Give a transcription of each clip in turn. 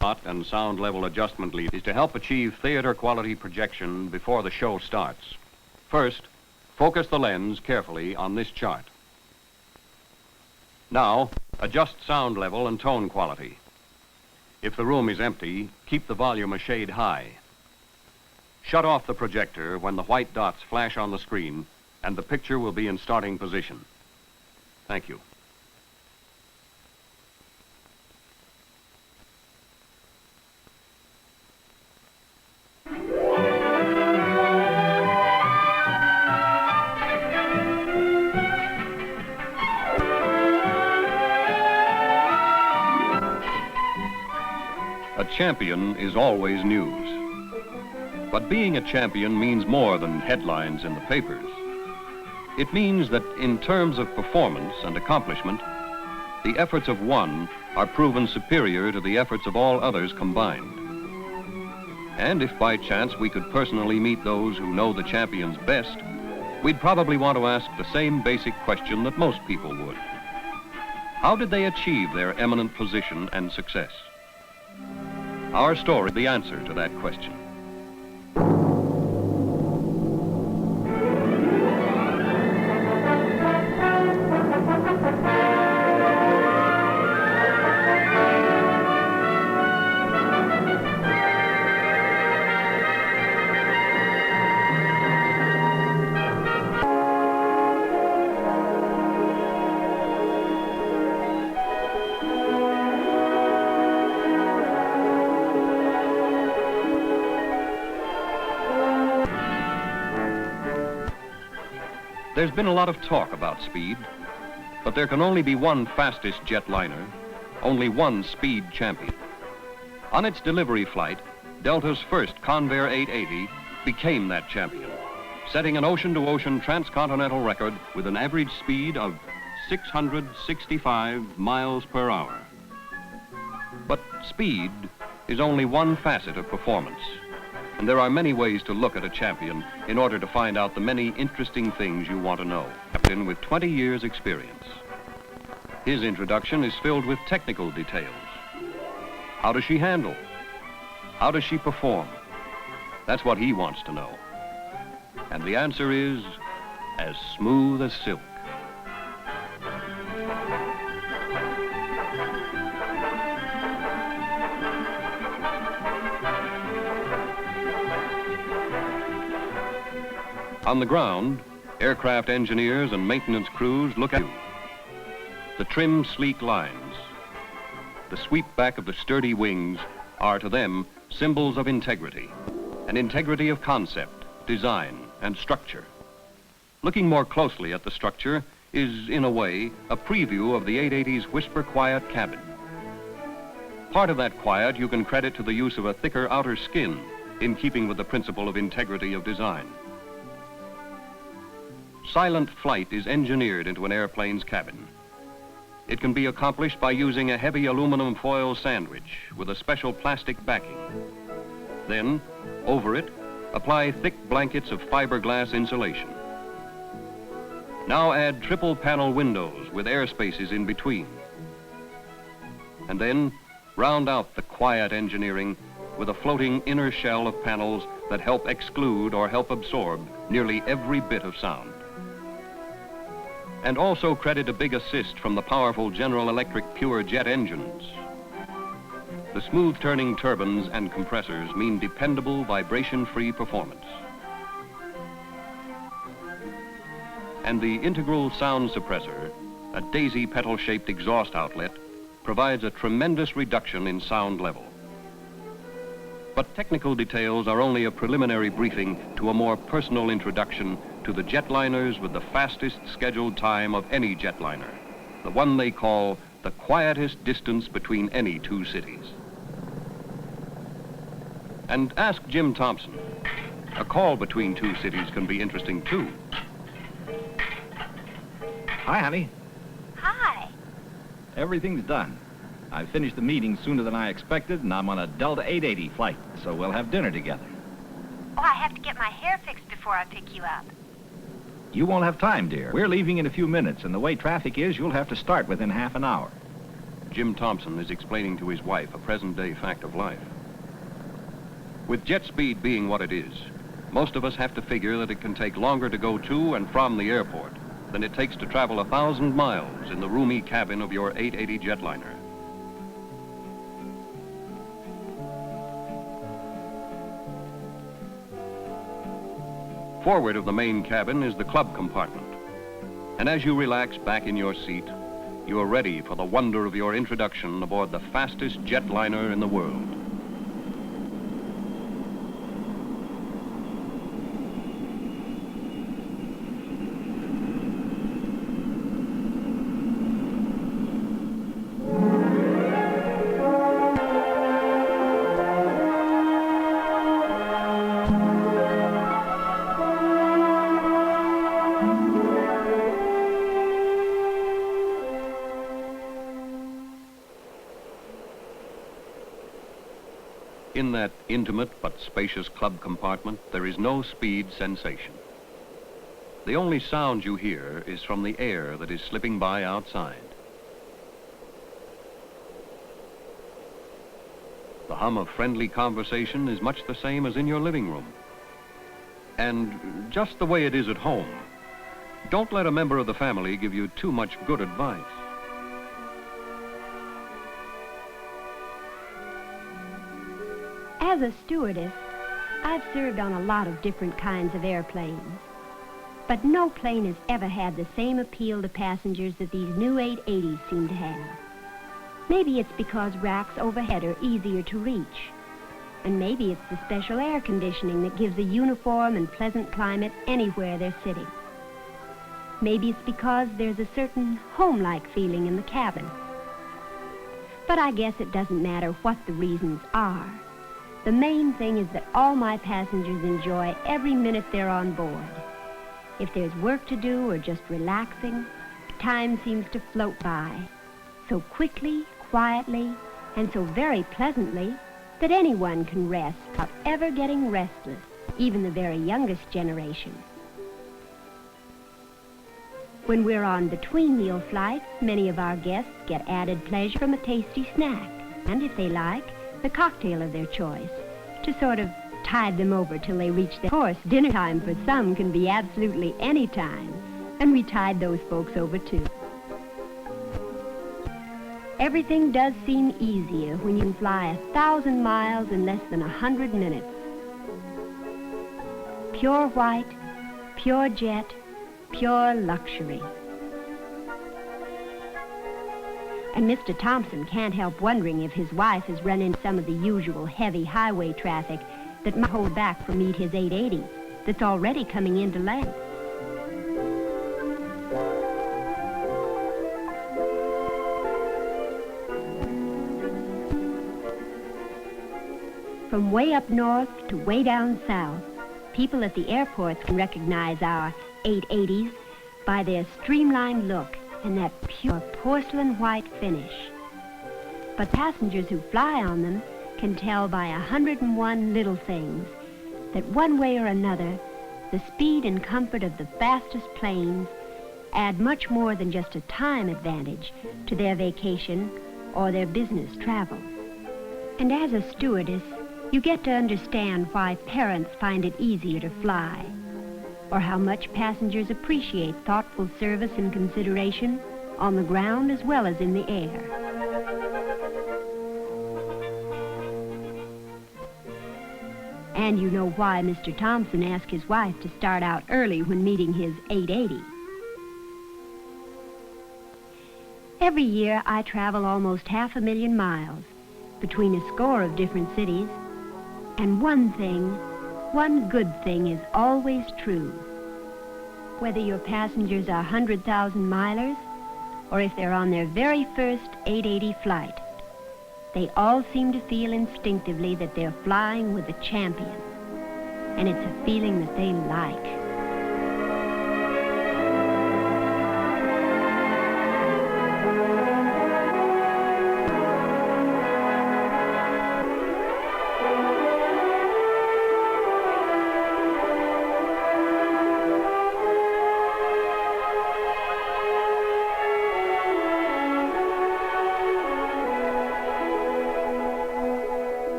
and sound level adjustment lead is to help achieve theater quality projection before the show starts. First, focus the lens carefully on this chart. Now, adjust sound level and tone quality. If the room is empty, keep the volume a shade high. Shut off the projector when the white dots flash on the screen, and the picture will be in starting position. Thank you. A champion is always news. But being a champion means more than headlines in the papers. It means that in terms of performance and accomplishment, the efforts of one are proven superior to the efforts of all others combined. And if by chance we could personally meet those who know the champions best, we'd probably want to ask the same basic question that most people would. How did they achieve their eminent position and success? Our story is the answer to that question. There's been a lot of talk about speed, but there can only be one fastest jetliner, only one speed champion. On its delivery flight, Delta's first Convair 880 became that champion, setting an ocean-to-ocean transcontinental record with an average speed of 665 miles per hour. But speed is only one facet of performance. And there are many ways to look at a champion in order to find out the many interesting things you want to know. Captain with 20 years' experience. His introduction is filled with technical details. How does she handle? How does she perform? That's what he wants to know. And the answer is as smooth as silk. On the ground, aircraft engineers and maintenance crews look at you. The trim, sleek lines, the sweep back of the sturdy wings are to them symbols of integrity, an integrity of concept, design, and structure. Looking more closely at the structure is, in a way, a preview of the 880's whisper-quiet cabin. Part of that quiet you can credit to the use of a thicker outer skin in keeping with the principle of integrity of design. Silent flight is engineered into an airplane's cabin. It can be accomplished by using a heavy aluminum foil sandwich with a special plastic backing. Then, over it, apply thick blankets of fiberglass insulation. Now add triple panel windows with air spaces in between. And then, round out the quiet engineering with a floating inner shell of panels that help exclude or help absorb nearly every bit of sound. And also credit a big assist from the powerful General Electric pure jet engines. The smooth-turning turbines and compressors mean dependable, vibration-free performance. And the integral sound suppressor, a daisy petal-shaped exhaust outlet, provides a tremendous reduction in sound level. But technical details are only a preliminary briefing to a more personal introduction to the jetliners with the fastest scheduled time of any jetliner, the one they call the quietest distance between any two cities. And ask Jim Thompson. A call between two cities can be interesting too. Hi, honey. Hi. Everything's done. I finished the meeting sooner than I expected, and I'm on a Delta 880 flight, so we'll have dinner together. Oh, I have to get my hair fixed before I pick you up. You won't have time, dear. We're leaving in a few minutes, and the way traffic is, you'll have to start within half an hour. Jim Thompson is explaining to his wife a present-day fact of life. With jet speed being what it is, most of us have to figure that it can take longer to go to and from the airport than it takes to travel 1,000 miles in the roomy cabin of your 880 jetliner. Forward of the main cabin is the club compartment. And as you relax back in your seat, you are ready for the wonder of your introduction aboard the fastest jetliner in the world. In that intimate but spacious club compartment, there is no speed sensation. The only sound you hear is from the air that is slipping by outside. The hum of friendly conversation is much the same as in your living room. And just the way it is at home. Don't let a member of the family give you too much good advice. As a stewardess, I've served on a lot of different kinds of airplanes. But no plane has ever had the same appeal to passengers that these new 880s seem to have. Maybe it's because racks overhead are easier to reach. And maybe it's the special air conditioning that gives a uniform and pleasant climate anywhere they're sitting. Maybe it's because there's a certain home-like feeling in the cabin. But I guess it doesn't matter what the reasons are. The main thing is that all my passengers enjoy every minute they're on board. If there's work to do or just relaxing, time seems to float by, so quickly, quietly, and so very pleasantly that anyone can rest without ever getting restless, even the very youngest generation. When we're on between-meal flights, many of our guests get added pleasure from a tasty snack, and if they like, the cocktail of their choice, to sort of tide them over till they reach their course. Dinner time for some can be absolutely any time, and we tide those folks over too. Everything does seem easier when you can fly 1,000 miles in less than 100 minutes. Pure white, pure jet, pure luxury. And Mr. Thompson can't help wondering if his wife has run into some of the usual heavy highway traffic that might hold back from meet his 880 that's already coming into land. From way up north to way down south, people at the airports can recognize our 880s by their streamlined look and that pure porcelain white finish. But passengers who fly on them can tell by 101 little things that one way or another, the speed and comfort of the fastest planes add much more than just a time advantage to their vacation or their business travel. And as a stewardess, you get to understand why parents find it easier to fly, or how much passengers appreciate thoughtful service and consideration on the ground as well as in the air. And you know why Mr. Thompson asked his wife to start out early when meeting his 880. Every year I travel almost 500,000 miles between a score of different cities, and one good thing is always true. Whether your passengers are 100,000 milers or if they're on their very first 880 flight, they all seem to feel instinctively that they're flying with a champion, and it's a feeling that they like.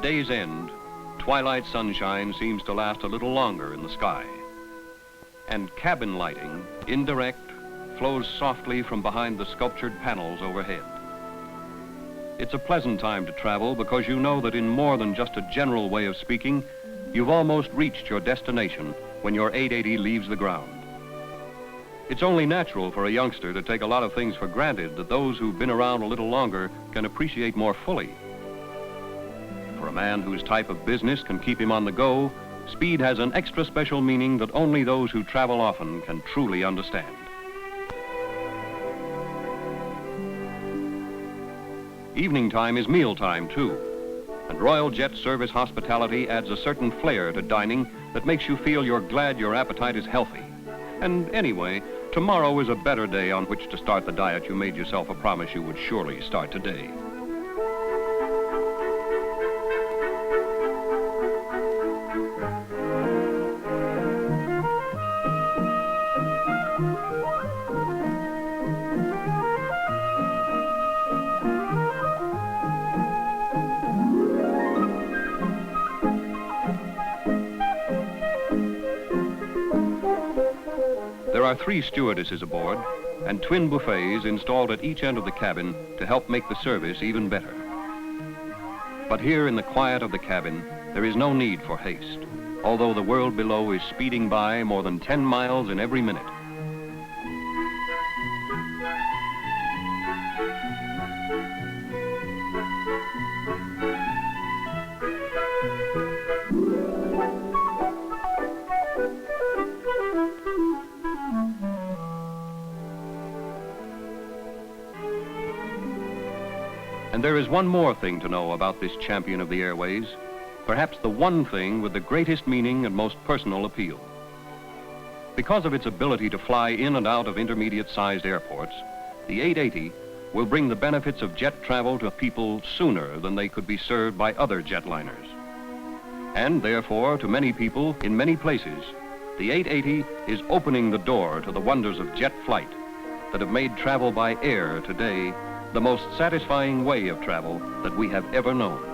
At day's end, twilight sunshine seems to last a little longer in the sky. And cabin lighting, indirect, flows softly from behind the sculptured panels overhead. It's a pleasant time to travel because you know that in more than just a general way of speaking, you've almost reached your destination when your 880 leaves the ground. It's only natural for a youngster to take a lot of things for granted that those who've been around a little longer can appreciate more fully. For a man whose type of business can keep him on the go, speed has an extra special meaning that only those who travel often can truly understand. Evening time is meal time, too. And Royal Jet Service hospitality adds a certain flair to dining that makes you feel you're glad your appetite is healthy. And anyway, tomorrow is a better day on which to start the diet you made yourself a promise you would surely start today. There are 3 stewardesses aboard and twin buffets installed at each end of the cabin to help make the service even better. But here in the quiet of the cabin, there is no need for haste, although the world below is speeding by more than 10 miles in every minute. And there is one more thing to know about this champion of the airways, perhaps the one thing with the greatest meaning and most personal appeal. Because of its ability to fly in and out of intermediate-sized airports, the 880 will bring the benefits of jet travel to people sooner than they could be served by other jetliners. And therefore, to many people in many places, the 880 is opening the door to the wonders of jet flight that have made travel by air today the most satisfying way of travel that we have ever known.